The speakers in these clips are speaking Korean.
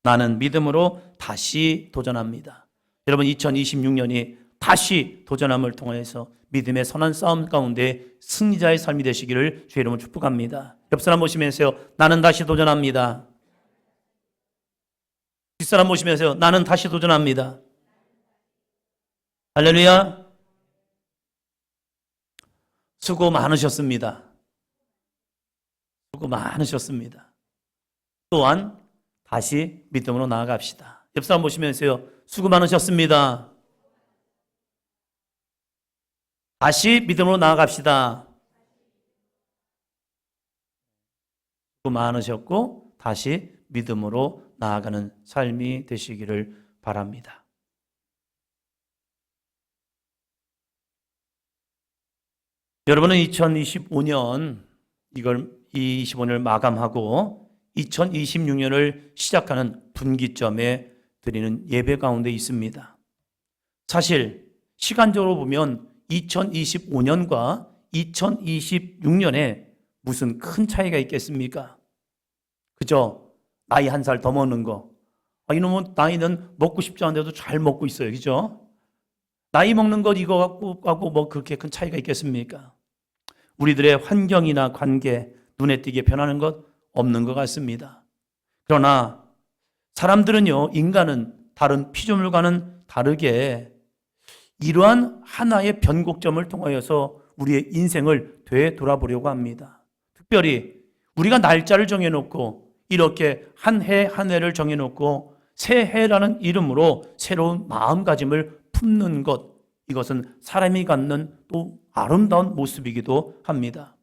나는 믿음으로 다시 도전합니다. 여러분 2026년이 다시 도전함을 통해서 믿음의 선한 싸움 가운데 승리자의 삶이 되시기를 주의 이름으로 축복합니다. 옆 사람 보시면서요. 나는 다시 도전합니다. 뒷사람 보시면서요. 나는 다시 도전합니다. 할렐루야. 수고 많으셨습니다. 수고 많으셨습니다. 또한 다시 믿음으로 나아갑시다. 옆 사람 보시면서요. 수고 많으셨습니다. 다시 믿음으로 나아갑시다. 수고 많으셨고 다시 믿음으로 나아가는 삶이 되시기를 바랍니다. 여러분은 2025년 이 25년을 마감하고 2026년을 시작하는 분기점에 드리는 예배 가운데 있습니다. 사실 시간적으로 보면 2025년과 2026년에 무슨 큰 차이가 있겠습니까? 그죠? 나이 한 살 더 먹는 거. 이놈은 나이는 먹고 싶지 않은데도 잘 먹고 있어요. 그죠? 나이 먹는 것 이거 갖고 뭐 그렇게 큰 차이가 있겠습니까? 우리들의 환경이나 관계, 눈에 띄게 변하는 것 없는 것 같습니다. 그러나 사람들은요, 인간은 다른 피조물과는 다르게 이러한 하나의 변곡점을 통하여서 우리의 인생을 되돌아보려고 합니다. 특별히 우리가 날짜를 정해놓고 이렇게 한 해 한 해를 정해놓고 새해라는 이름으로 새로운 마음가짐을 품는 것, 이것은 사람이 갖는 또 아름다운 모습이기도 합니다.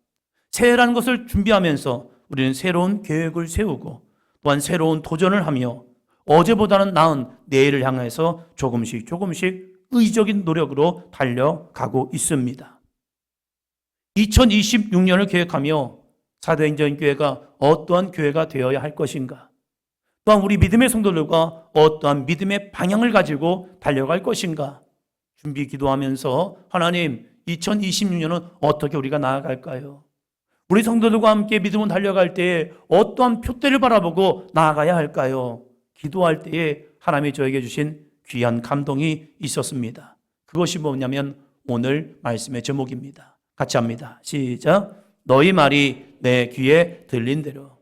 새해라는 것을 준비하면서 우리는 새로운 계획을 세우고 또한 새로운 도전을 하며 어제보다는 나은 내일을 향해서 조금씩 의지적인 노력으로 달려가고 있습니다. 2026년을 계획하며 사도행전 교회가 어떠한 교회가 되어야 할 것인가, 또한 우리 믿음의 성도들과 어떠한 믿음의 방향을 가지고 달려갈 것인가 준비 기도하면서 하나님 2026년은 어떻게 우리가 나아갈까요? 우리 성도들과 함께 믿음을 달려갈 때에 어떠한 표대를 바라보고 나아가야 할까요? 기도할 때에 하나님이 저에게 주신 귀한 감동이 있었습니다. 그것이 뭐냐면 오늘 말씀의 제목입니다. 같이 합니다. 시작. 너희 말이 내 귀에 들린 대로.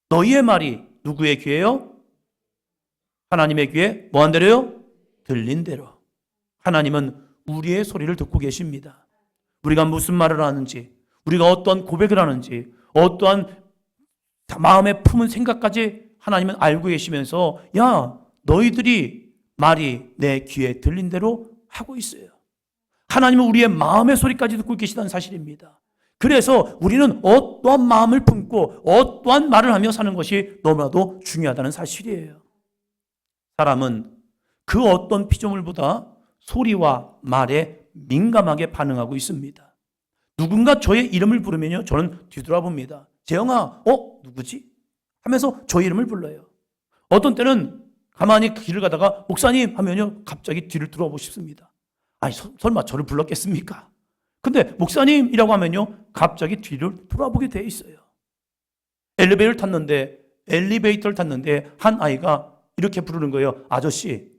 너희의 말이 누구의 귀에요? 하나님의 귀에 뭐한 대로요? 들린 대로. 하나님은 우리의 소리를 듣고 계십니다. 우리가 무슨 말을 하는지, 우리가 어떠한 고백을 하는지, 어떠한 마음에 품은 생각까지 하나님은 알고 계시면서 야, 너희들이 말이 내 귀에 들린 대로 하고 있어요. 하나님은 우리의 마음의 소리까지 듣고 계시다는 사실입니다. 그래서 우리는 어떠한 마음을 품고 어떠한 말을 하며 사는 것이 너무나도 중요하다는 사실이에요. 사람은 그 어떤 피조물보다 소리와 말에 민감하게 반응하고 있습니다. 누군가 저의 이름을 부르면요, 저는 뒤돌아봅니다. 재영아, 누구지? 하면서 저의 이름을 불러요. 어떤 때는 가만히 길을 가다가 목사님 하면요, 갑자기 뒤를 돌아보고 싶습니다. 아니, 설마 저를 불렀겠습니까? 근데 목사님이라고 하면요, 갑자기 뒤를 돌아보게 돼 있어요. 엘리베이터를 탔는데 한 아이가 이렇게 부르는 거예요. 아저씨,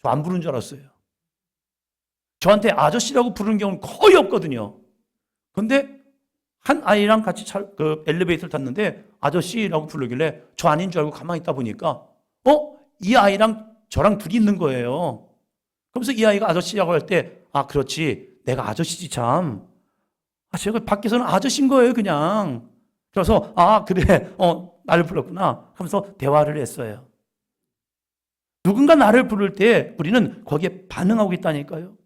저 안 부르는 줄 알았어요. 저한테 아저씨라고 부르는 경우는 거의 없거든요. 근데 한 아이랑 같이 엘리베이터를 탔는데 아저씨라고 부르길래 저 아닌 줄 알고 가만히 있다 보니까 이 아이랑 저랑 둘이 있는 거예요. 그러면서 이 아이가 아저씨라고 할 때 그렇지, 내가 아저씨지 참. 제가 밖에서는 아저씨인 거예요 그냥. 그래서 그래, 나를 불렀구나 하면서 대화를 했어요. 누군가 나를 부를 때 우리는 거기에 반응하고 있다니까요.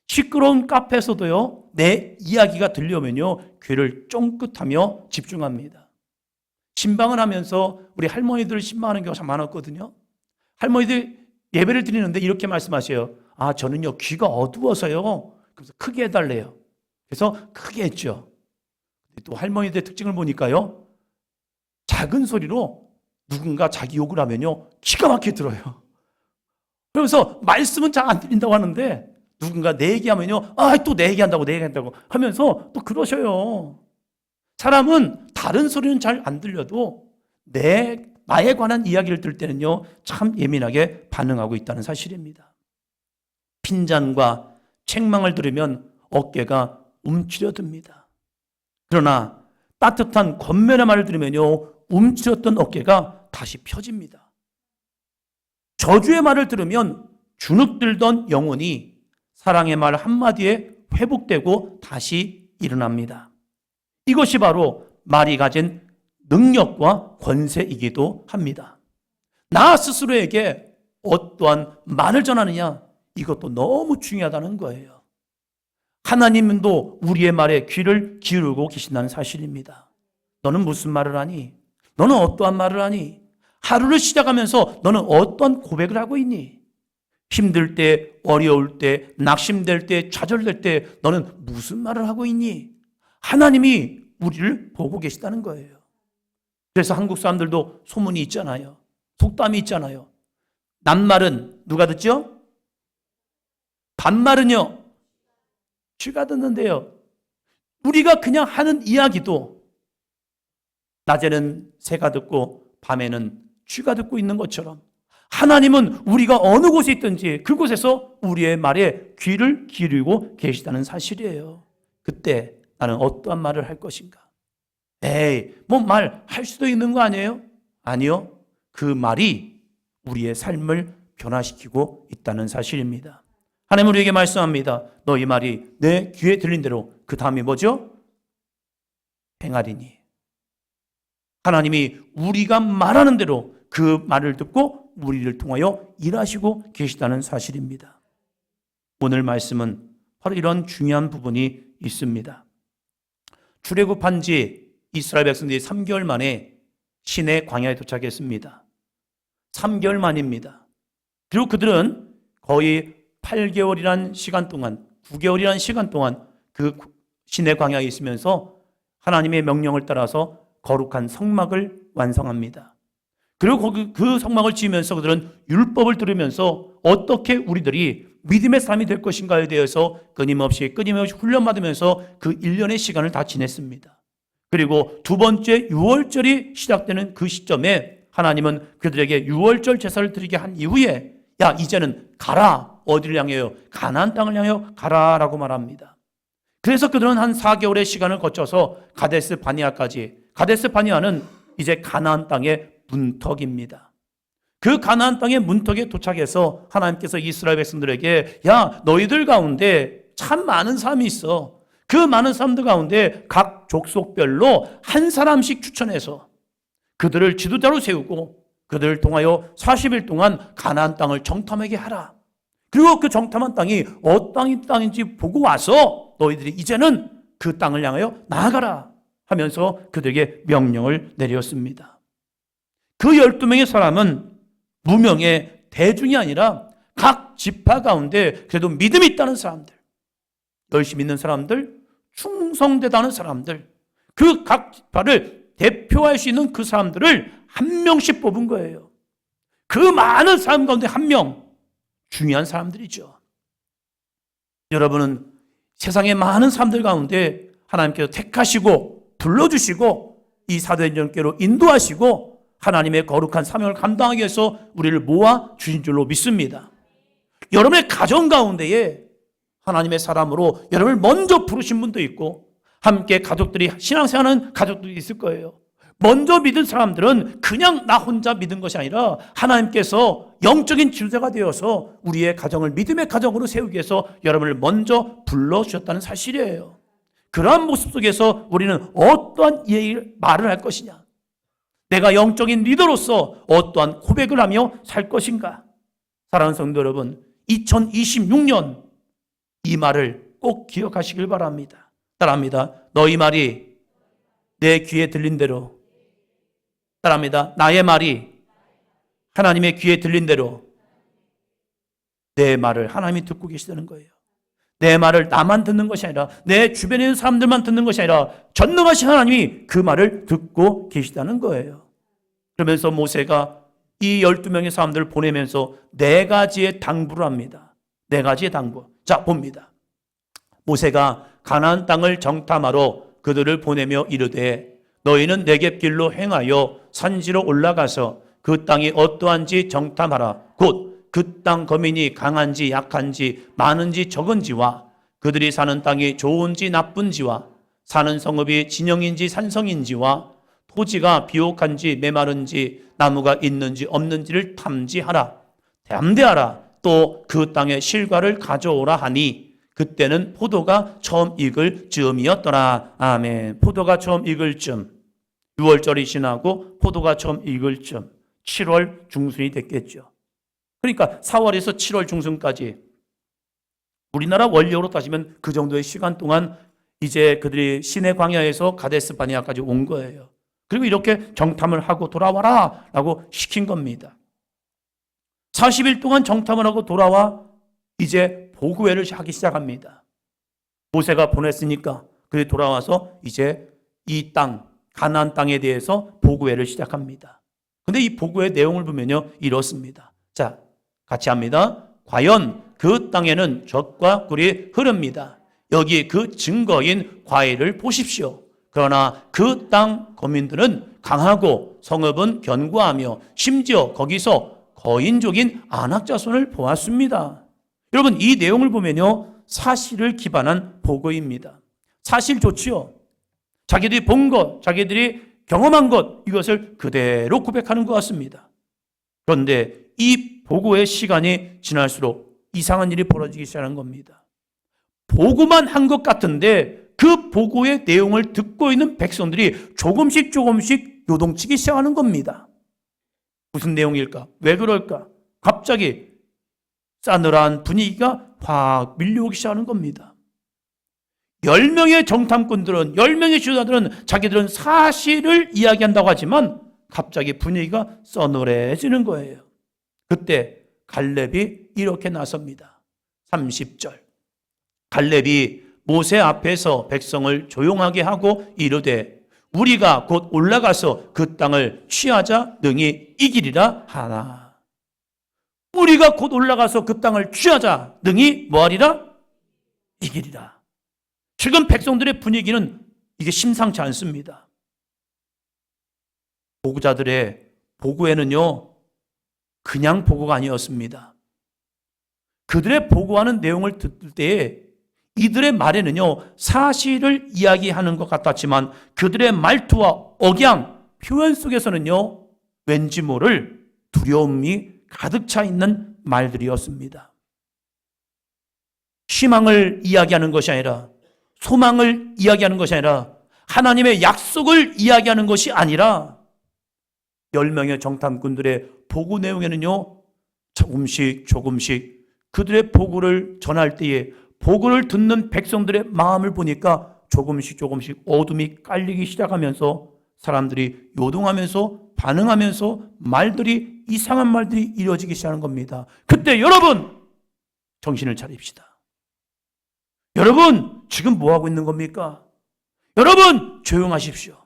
시끄러운 카페에서도요, 내 이야기가 들려오면요, 귀를 쫑긋하며 집중합니다. 신방을 하면서 우리 할머니들 신방하는 경우가 참 많았거든요. 할머니들 예배를 드리는데 이렇게 말씀하셔요. 저는요, 귀가 어두워서요. 그래서 크게 해달래요. 그래서 크게 했죠. 또 할머니들의 특징을 보니까요, 작은 소리로 누군가 자기 욕을 하면요, 기가 막히게 들어요. 그러면서 말씀은 잘 안 들린다고 하는데 누군가 내 얘기하면요, 또 내 얘기한다고 하면서 또 그러셔요. 사람은 다른 소리는 잘 안 들려도 내 나에 관한 이야기를 들을 때는요, 참 예민하게 반응하고 있다는 사실입니다. 핀잔과 책망을 들으면 어깨가 움츠려듭니다. 그러나 따뜻한 권면의 말을 들으면요, 움츠렸던 어깨가 다시 펴집니다. 저주의 말을 들으면 주눅들던 영혼이 사랑의 말 한마디에 회복되고 다시 일어납니다. 이것이 바로 말이 가진 능력과 권세이기도 합니다. 나 스스로에게 어떠한 말을 전하느냐, 이것도 너무 중요하다는 거예요. 하나님도 우리의 말에 귀를 기울이고 계신다는 사실입니다. 너는 무슨 말을 하니? 너는 어떠한 말을 하니? 하루를 시작하면서 너는 어떤 고백을 하고 있니? 힘들 때, 어려울 때, 낙심될 때, 좌절될 때 너는 무슨 말을 하고 있니? 하나님이 우리를 보고 계시다는 거예요. 그래서 한국 사람들도 소문이 있잖아요. 속담이 있잖아요. 낱말은 누가 듣죠? 반말은요, 쥐가 듣는데요. 우리가 그냥 하는 이야기도 낮에는 새가 듣고 밤에는 쥐가 듣고 있는 것처럼 하나님은 우리가 어느 곳에 있든지 그곳에서 우리의 말에 귀를 기울이고 계시다는 사실이에요. 그때 나는 어떠한 말을 할 것인가? 에이, 뭐 말할 수도 있는 거 아니에요? 아니요. 그 말이 우리의 삶을 변화시키고 있다는 사실입니다. 하나님 우리에게 말씀합니다. 너희 말이 내 귀에 들린 대로, 그 다음이 뭐죠? 행하리니. 하나님이 우리가 말하는 대로 그 말을 듣고 우리를 통하여 일하시고 계시다는 사실입니다. 오늘 말씀은 바로 이런 중요한 부분이 있습니다. 출애굽한 지 이스라엘 백성들이 3개월 만에 시내 광야에 도착했습니다. 3개월 만입니다. 그리고 그들은 거의 8개월이란 시간 동안, 9개월이란 시간 동안 그 시내 광야에 있으면서 하나님의 명령을 따라서 거룩한 성막을 완성합니다. 그리고 그 성막을 지으면서 그들은 율법을 들으면서 어떻게 우리들이 믿음의 사람이 될 것인가에 대해서 끊임없이 훈련받으면서 그 1년의 시간을 다 지냈습니다. 그리고 두 번째 유월절이 시작되는 그 시점에 하나님은 그들에게 유월절 제사를 드리게 한 이후에 야, 이제는 가라. 어디를 향해요? 가나안 땅을 향하여 가라라고 말합니다. 그래서 그들은 한 4개월의 시간을 거쳐서 가데스 바니아까지, 가데스 바니아는 이제 가나안 땅의 문턱입니다. 그 가나안 땅의 문턱에 도착해서 하나님께서 이스라엘 백성들에게 야, 너희들 가운데 참 많은 사람이 있어. 그 많은 사람들 가운데 각 족속별로 한 사람씩 추천해서 그들을 지도자로 세우고 그들을 통하여 40일 동안 가나안 땅을 정탐하게 하라. 그리고 그 정탐한 땅이 어떤 땅인지 보고 와서 너희들이 이제는 그 땅을 향하여 나아가라 하면서 그들에게 명령을 내렸습니다. 그 12명의 사람은 무명의 대중이 아니라 각 지파 가운데 그래도 믿음이 있다는 사람들, 열심히 있는 사람들, 충성되다는 사람들, 그 각 지파를 대표할 수 있는 그 사람들을 한 명씩 뽑은 거예요. 그 많은 사람 가운데 한 명, 중요한 사람들이죠. 여러분은 세상의 많은 사람들 가운데 하나님께서 택하시고 불러주시고 이 사도행전교로 인도하시고 하나님의 거룩한 사명을 감당하기 위해서 우리를 모아 주신 줄로 믿습니다. 여러분의 가정 가운데에 하나님의 사람으로 여러분을 먼저 부르신 분도 있고 함께 가족들이 신앙생활하는 가족들이 있을 거예요. 먼저 믿은 사람들은 그냥 나 혼자 믿은 것이 아니라 하나님께서 영적인 지도자가 되어서 우리의 가정을 믿음의 가정으로 세우기 위해서 여러분을 먼저 불러주셨다는 사실이에요. 그러한 모습 속에서 우리는 어떠한 말을 할 것이냐, 내가 영적인 리더로서 어떠한 고백을 하며 살 것인가. 사랑하는 성도 여러분, 2026년 이 말을 꼭 기억하시길 바랍니다. 따라합니다. 너희 말이 내 귀에 들린 대로, 따라합니다. 나의 말이 하나님의 귀에 들린 대로 내 말을 하나님이 듣고 계시다는 거예요. 내 말을 나만 듣는 것이 아니라 내 주변에 있는 사람들만 듣는 것이 아니라 전능하신 하나님이 그 말을 듣고 계시다는 거예요. 그러면서 모세가 이 12명의 사람들을 보내면서 4가지의 당부를 합니다. 4가지의 당부. 자, 봅니다. 모세가 가나안 땅을 정탐하러 그들을 보내며 이르되 너희는 네겝길로 행하여 산지로 올라가서 그 땅이 어떠한지 정탐하라. 곧 그 땅 거민이 강한지 약한지 많은지 적은지와 그들이 사는 땅이 좋은지 나쁜지와 사는 성읍이 진영인지 산성인지와 토지가 비옥한지 메마른지 나무가 있는지 없는지를 탐지하라. 담대하라. 또 그 땅의 실과를 가져오라 하니 그때는 포도가 처음 익을 즈음이었더라. 아멘. 포도가 처음 익을 즈음. 6월절이 지나고 포도가 처음 익을 즈음. 7월 중순이 됐겠죠. 그러니까 4월에서 7월 중순까지 우리나라 원력으로 따지면 그 정도의 시간 동안 이제 그들이 시내 광야에서 가데스 바네아까지 온 거예요. 그리고 이렇게 정탐을 하고 돌아와라 라고 시킨 겁니다. 40일 동안 정탐을 하고 돌아와 이제 보고회를 하기 시작합니다. 모세가 보냈으니까 그들이 돌아와서 이제 이 땅, 가나안 땅에 대해서 보고회를 시작합니다. 근데 이 보고회 내용을 보면요, 이렇습니다. 자, 같이 합니다. 과연 그 땅에는 젖과 꿀이 흐릅니다. 여기 그 증거인 과일을 보십시오. 그러나 그 땅 거민들은 강하고 성읍은 견고하며 심지어 거기서 거인족인 안악자손을 보았습니다. 여러분, 이 내용을 보면요, 사실을 기반한 보고입니다. 사실 좋지요. 자기들이 본 것, 자기들이 경험한 것, 이것을 그대로 고백하는 것 같습니다. 그런데 이 보고의 시간이 지날수록 이상한 일이 벌어지기 시작하는 겁니다. 보고만 한 것 같은데 그 보고의 내용을 듣고 있는 백성들이 조금씩 요동치기 시작하는 겁니다. 무슨 내용일까? 왜 그럴까? 갑자기 싸늘한 분위기가 확 밀려오기 시작하는 겁니다. 10명의 정탐꾼들은, 10명의 지도자들은 자기들은 사실을 이야기한다고 하지만 갑자기 분위기가 서늘해지는 거예요. 그때 갈렙이 이렇게 나섭니다. 30절. 갈렙이 모세 앞에서 백성을 조용하게 하고 이르되 우리가 곧 올라가서 그 땅을 취하자 능히 이기리라 하나. 우리가 곧 올라가서 그 땅을 취하자 능히 뭐하리라? 이기리라. 지금 백성들의 분위기는 이게 심상치 않습니다. 보고자들의 보고에는요, 그냥 보고가 아니었습니다. 그들의 보고하는 내용을 듣을 때에 이들의 말에는요, 사실을 이야기하는 것 같았지만 그들의 말투와 억양, 표현 속에서는요, 왠지 모를 두려움이 가득 차 있는 말들이었습니다. 희망을 이야기하는 것이 아니라, 소망을 이야기하는 것이 아니라, 하나님의 약속을 이야기하는 것이 아니라 10명의 정탐꾼들의 보고 내용에는요, 조금씩 그들의 보고를 전할 때에 보고를 듣는 백성들의 마음을 보니까 조금씩 어둠이 깔리기 시작하면서 사람들이 요동하면서 반응하면서 말들이, 이상한 말들이 이루어지기 시작하는 겁니다. 그때 여러분, 정신을 차립시다. 여러분, 지금 뭐 하고 있는 겁니까? 여러분, 조용하십시오.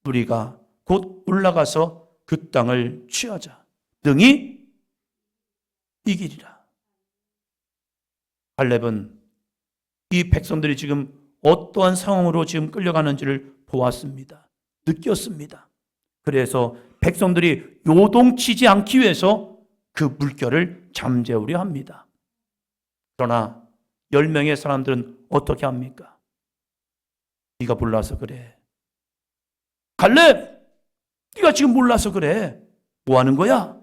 우리가 곧 올라가서 그 땅을 취하자. 능히 이기리라. 갈렙은 이 백성들이 지금 어떠한 상황으로 지금 끌려가는지를 보았습니다. 느꼈습니다. 그래서 백성들이 요동치지 않기 위해서 그 물결을 잠재우려 합니다. 그러나 10명의 사람들은 어떻게 합니까? 네가 몰라서 그래. 갈렙, 네가 지금 몰라서 그래. 뭐 하는 거야?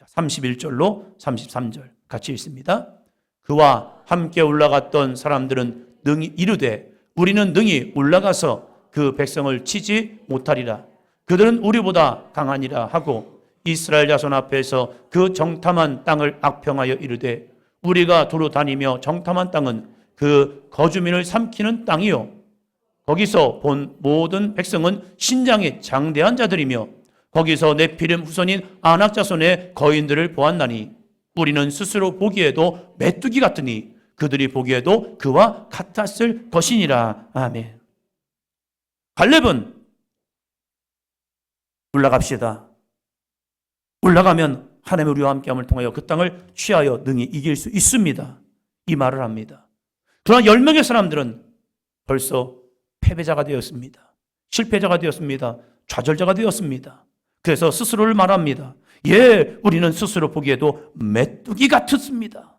31절로 33절 같이 읽습니다. 그와 함께 올라갔던 사람들은 능히 이르되 우리는 능히 올라가서 그 백성을 치지 못하리라. 그들은 우리보다 강하니라 하고 이스라엘 자손 앞에서 그 정탐한 땅을 악평하여 이르되 우리가 두루 다니며 정탐한 땅은 그 거주민을 삼키는 땅이요 거기서 본 모든 백성은 신장이 장대한 자들이며 거기서 네피림 후손인 아낙 자손의 거인들을 보았나니 우리는 스스로 보기에도 메뚜기 같으니 그들이 보기에도 그와 같았을 것이니라. 아멘. 갈렙은 올라갑시다. 올라가면 하나님의 우리와 함께함을 통하여 그 땅을 취하여 능히 이길 수 있습니다. 이 말을 합니다. 그러나 10명의 사람들은 벌써 패배자가 되었습니다. 실패자가 되었습니다. 좌절자가 되었습니다. 그래서 스스로를 말합니다. 예, 우리는 스스로 보기에도 메뚜기 같았습니다.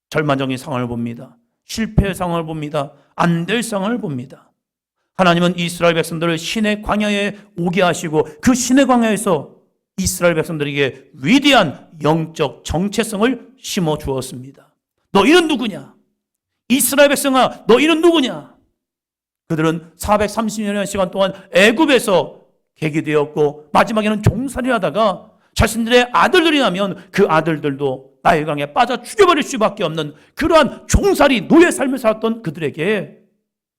절망적인 상황을 봅니다. 실패의 상황을 봅니다. 안 될 상황을 봅니다. 하나님은 이스라엘 백성들을 신의 광야에 오게 하시고 그 신의 광야에서 이스라엘 백성들에게 위대한 영적 정체성을 심어 주었습니다. 너희는 누구냐? 이스라엘 백성아, 너희는 누구냐? 그들은 430년의 시간 동안 애굽에서 계기되었고 마지막에는 종살이를 하다가 자신들의 아들들이 나면 그 아들들도 나일강에 빠져 죽여버릴 수밖에 없는 그러한 종살이 노예 삶을 살았던 그들에게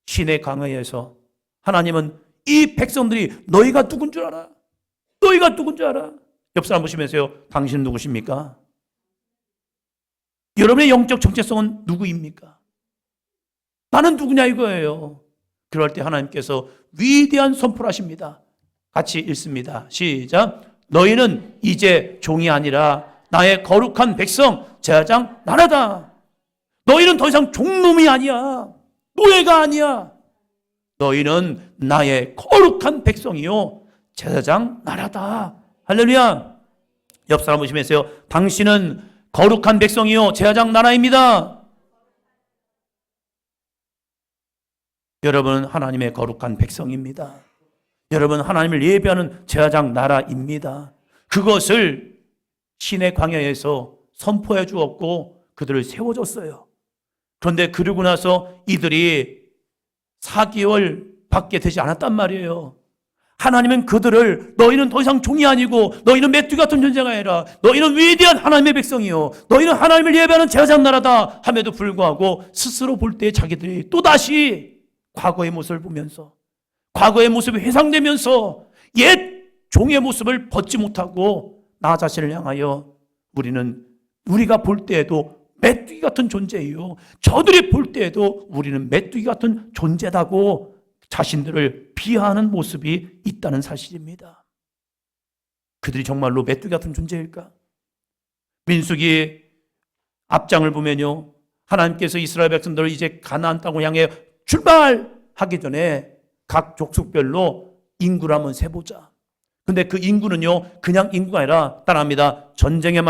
신의 광야에서 하나님은 이 백성들이 너희가 누군 줄 알아? 너희가 누군 줄 알아? 옆 사람 보시면서요. 당신은 누구십니까? 여러분의 영적 정체성은 누구입니까? 나는 누구냐 이거예요. 그럴 때 하나님께서 위대한 선포를 하십니다. 같이 읽습니다. 시작. 너희는 이제 종이 아니라 나의 거룩한 백성 제사장 나라다. 너희는 더 이상 종놈이 아니야. 노예가 아니야. 너희는 나의 거룩한 백성이요 제사장 나라다. 할렐루야. 옆 사람 보시면서요. 당신은 거룩한 백성이요 제사장 나라입니다. 여러분은 하나님의 거룩한 백성입니다. 여러분 하나님을 예배하는 제사장 나라입니다. 그것을 신의 광야에서 선포해 주었고 그들을 세워줬어요. 그런데 그러고 나서 이들이 4개월 밖에 되지 않았단 말이에요. 하나님은 그들을 너희는 더 이상 종이 아니고 너희는 메뚜기 같은 존재가 아니라 너희는 위대한 하나님의 백성이요 너희는 하나님을 예배하는 제사장 나라다 함에도 불구하고 스스로 볼 때 자기들이 또다시 과거의 모습을 보면서 과거의 모습이 회상되면서 옛 종의 모습을 벗지 못하고 나 자신을 향하여 우리가 볼 때에도 메뚜기 같은 존재예요. 저들이 볼 때에도 우리는 메뚜기 같은 존재다고 자신들을 비하하는 모습이 있다는 사실입니다. 그들이 정말로 메뚜기 같은 존재일까? 민수기 앞장을 보면요. 하나님께서 이스라엘 백성들을 이제 가나안 땅을 향해 출발하기 전에 각 족속별로 인구를 한번 세보자. 근데 그 인구는요, 그냥 인구가 아니라 따라합니다. 전쟁에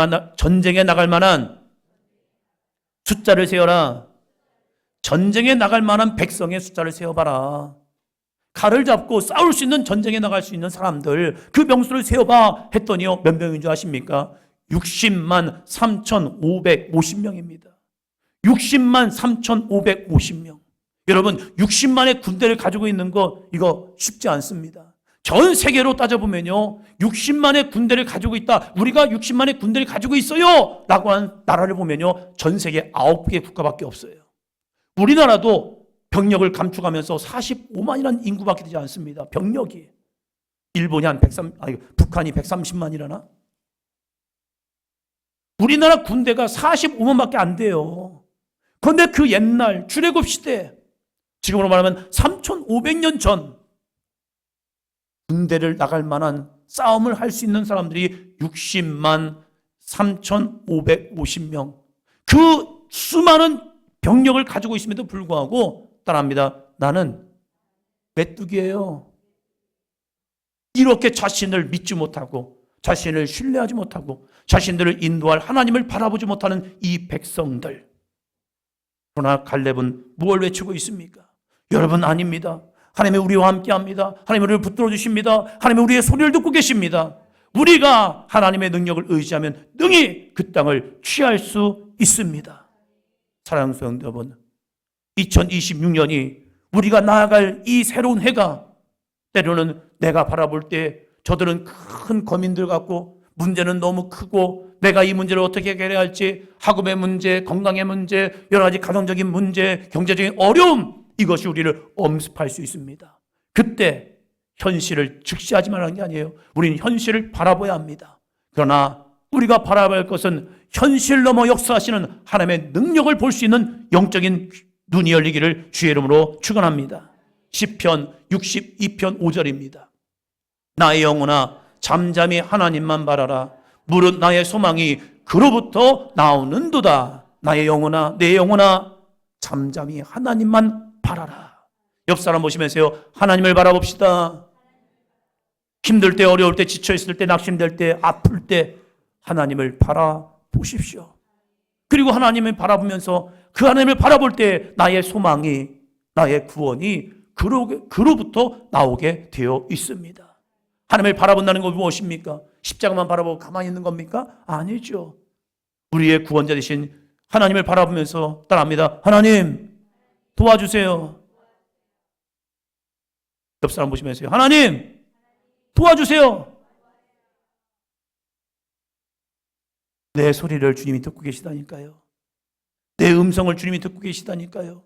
나갈 만한 숫자를 세어라. 전쟁에 나갈 만한 백성의 숫자를 세어봐라. 칼을 잡고 싸울 수 있는 전쟁에 나갈 수 있는 사람들 그 명수를 세어봐 했더니요. 몇 명인 줄 아십니까? 60만 3,550명입니다. 60만 3,550명. 여러분 60만의 군대를 가지고 있는 거 이거 쉽지 않습니다. 전 세계로 따져보면요 60만의 군대를 가지고 있다. 우리가 60만의 군대를 가지고 있어요 라고 하는 나라를 보면요 전 세계 9개 국가밖에 없어요. 우리나라도 병력을 감축하면서 45만이라는 인구밖에 되지 않습니다. 병력이 일본이 북한이 130만이라나? 우리나라 군대가 45만밖에 안 돼요. 그런데 그 옛날 출애굽 시대 지금으로 말하면 3,500년 전 군대를 나갈 만한 싸움을 할 수 있는 사람들이 60만 3,550명. 그 수많은 병력을 가지고 있음에도 불구하고 따라합니다. 나는 메뚜기예요. 이렇게 자신을 믿지 못하고 자신을 신뢰하지 못하고 자신들을 인도할 하나님을 바라보지 못하는 이 백성들. 그러나 갈렙은 무엇을 외치고 있습니까? 여러분 아닙니다. 하나님이 우리와 함께합니다. 하나님이 우리를 붙들어 주십니다. 하나님이 우리의 소리를 듣고 계십니다. 우리가 하나님의 능력을 의지하면 능히 그 땅을 취할 수 있습니다. 사랑하는 성도 여러분, 2026년이 우리가 나아갈 이 새로운 해가 때로는 내가 바라볼 때 저들은 큰 고민들 갖고 문제는 너무 크고 내가 이 문제를 어떻게 해결해야 할지 학업의 문제, 건강의 문제, 여러 가지 가정적인 문제, 경제적인 어려움 이것이 우리를 엄습할 수 있습니다. 그때 현실을 직시하지 말라는 게 아니에요. 우리는 현실을 바라봐야 합니다. 그러나 우리가 바라봐야 할 것은 현실 넘어 역사하시는 하나님의 능력을 볼 수 있는 영적인 눈이 열리기를 주의 이름으로 축원합니다. 시편 62편 5절입니다. 나의 영혼아 잠잠히 하나님만 바라라. 무릇 나의 소망이 그로부터 나오는도다. 나의 영혼아 내 영혼아 잠잠히 하나님만 바라라. 옆 사람 보시면서요, 하나님을 바라봅시다. 힘들 때, 어려울 때, 지쳐있을 때, 낙심될 때, 아플 때 하나님을 바라보십시오. 그리고 하나님을 바라보면서 그 하나님을 바라볼 때 나의 소망이, 나의 구원이 그로부터 나오게 되어 있습니다. 하나님을 바라본다는 건 무엇입니까? 십자가만 바라보고 가만히 있는 겁니까? 아니죠. 우리의 구원자 되신 하나님을 바라보면서 따라합니다. 하나님 도와주세요. 옆 사람 보시면서요, 하나님 도와주세요. 내 소리를 주님이 듣고 계시다니까요. 내 음성을 주님이 듣고 계시다니까요.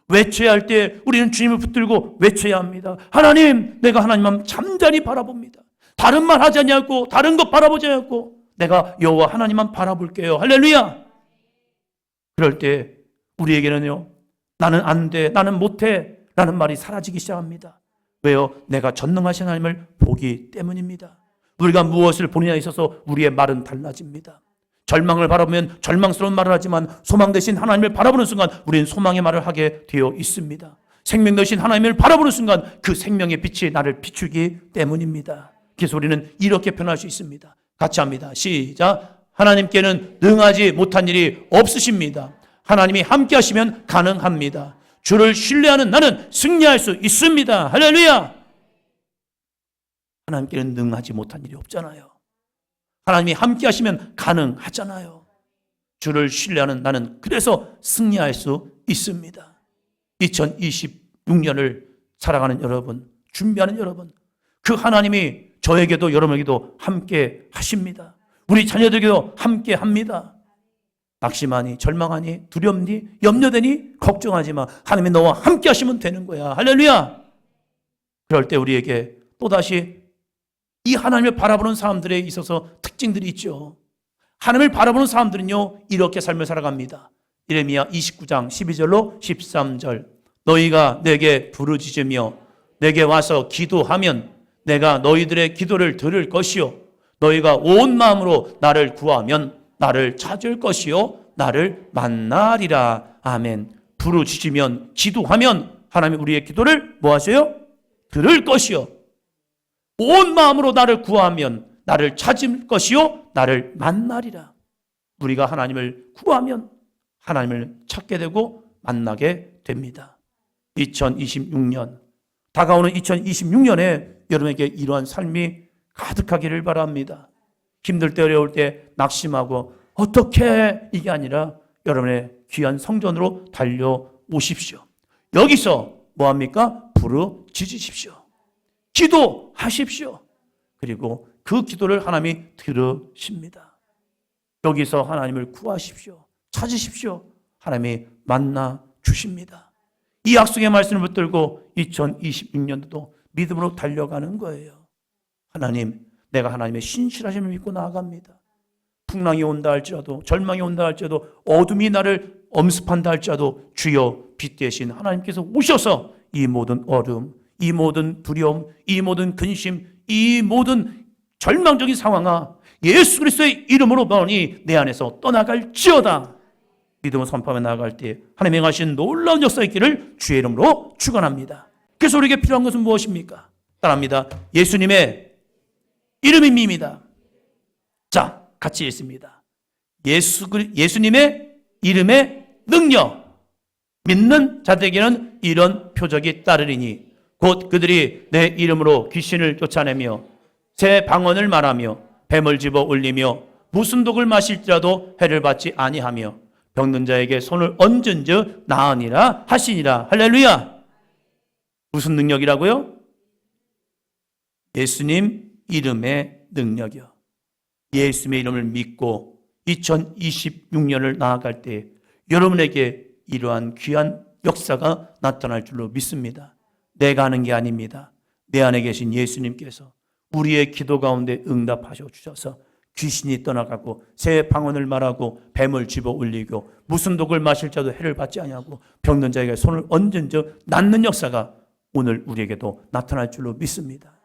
외쳐야 할 때 우리는 주님을 붙들고 외쳐야 합니다. 하나님, 내가 하나님만 잠잠히 바라봅니다. 다른 말 하지 않고 다른 것 바라보지 않고 내가 여호와 하나님만 바라볼게요. 할렐루야. 그럴 때 우리에게는요, 나는 안 돼, 나는 못해 라는 말이 사라지기 시작합니다. 왜요? 내가 전능하신 하나님을 보기 때문입니다. 우리가 무엇을 보느냐에 있어서 우리의 말은 달라집니다. 절망을 바라보면 절망스러운 말을 하지만 소망 대신 하나님을 바라보는 순간 우리는 소망의 말을 하게 되어 있습니다. 생명 대신 하나님을 바라보는 순간 그 생명의 빛이 나를 비추기 때문입니다. 그래서 우리는 이렇게 표현할 수 있습니다. 같이 합니다. 시작. 하나님께는 능하지 못한 일이 없으십니다. 하나님이 함께 하시면 가능합니다. 주를 신뢰하는 나는 승리할 수 있습니다. 할렐루야. 하나님께는 능하지 못한 일이 없잖아요. 하나님이 함께 하시면 가능하잖아요. 주를 신뢰하는 나는 그래서 승리할 수 있습니다. 2026년을 살아가는 여러분, 준비하는 여러분, 그 하나님이 저에게도 여러분에게도 함께 하십니다. 우리 자녀들에게도 함께 합니다. 낙심하니, 절망하니, 두렵니, 염려되니, 걱정하지 마. 하나님이 너와 함께 하시면 되는 거야. 할렐루야. 그럴 때 우리에게 또다시 이 하나님을 바라보는 사람들에 있어서 특징들이 있죠. 하나님을 바라보는 사람들은요, 이렇게 삶을 살아갑니다. 예레미야 29장 12절로 13절. 너희가 내게 부르짖으며 내게 와서 기도하면 내가 너희들의 기도를 들을 것이요 너희가 온 마음으로 나를 구하면 나를 찾을 것이요 나를 만나리라. 아멘. 부르짖으면, 기도하면 하나님이 우리의 기도를 뭐 하세요? 들을 것이요 온 마음으로 나를 구하면 나를 찾을 것이요 나를 만나리라. 우리가 하나님을 구하면 하나님을 찾게 되고 만나게 됩니다. 2026년, 다가오는 2026년에 여러분에게 이러한 삶이 가득하기를 바랍니다. 힘들 때, 어려울 때 낙심하고 어떻게, 이게 아니라 여러분의 귀한 성전으로 달려오십시오. 여기서 뭐합니까? 부르짖으십시오. 기도하십시오. 그리고 그 기도를 하나님이 들으십니다. 여기서 하나님을 구하십시오. 찾으십시오. 하나님이 만나 주십니다. 이 약속의 말씀을 붙들고 2026년도도 믿음으로 달려가는 거예요. 하나님, 내가 하나님의 신실하심을 믿고 나아갑니다. 풍랑이 온다 할지라도, 절망이 온다 할지라도, 어둠이 나를 엄습한다 할지라도 주여 빛 대신 하나님께서 오셔서 이 모든 어려움, 이 모든 두려움, 이 모든 근심, 이 모든 절망적인 상황아 예수 그리스도의 이름으로 보니 내 안에서 떠나갈지어다. 믿음을 선포하며 나아갈 때 하나님의 행하신 놀라운 역사의 길을 주의 이름으로 축원합니다. 그래서 우리에게 필요한 것은 무엇입니까? 따라합니다. 예수님의 이름입니다. 자, 같이 읽습니다. 예수님의 이름의 능력, 믿는 자들에게는 이런 표적이 따르리니 곧 그들이 내 이름으로 귀신을 쫓아내며 새 방언을 말하며 뱀을 집어 올리며 무슨 독을 마실지라도 해를 받지 아니하며 병든 자에게 손을 얹은즉 나으니라 하시니라. 할렐루야. 무슨 능력이라고요? 예수님 이름의 능력이요. 예수님의 이름을 믿고 2026년을 나아갈 때 여러분에게 이러한 귀한 역사가 나타날 줄로 믿습니다. 내가 하는 게 아닙니다. 내 안에 계신 예수님께서 우리의 기도 가운데 응답하셔 주셔서 귀신이 떠나가고 새 방언을 말하고 뱀을 집어 올리고 무슨 독을 마실 자도 해를 받지 아니하고 병든 자에게 손을 얹은 즉 낫는 역사가 오늘 우리에게도 나타날 줄로 믿습니다.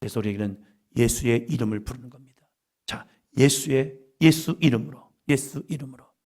그래서 우리에게는 예수의 이름을 부르는 겁니다. 자, 예수 이름으로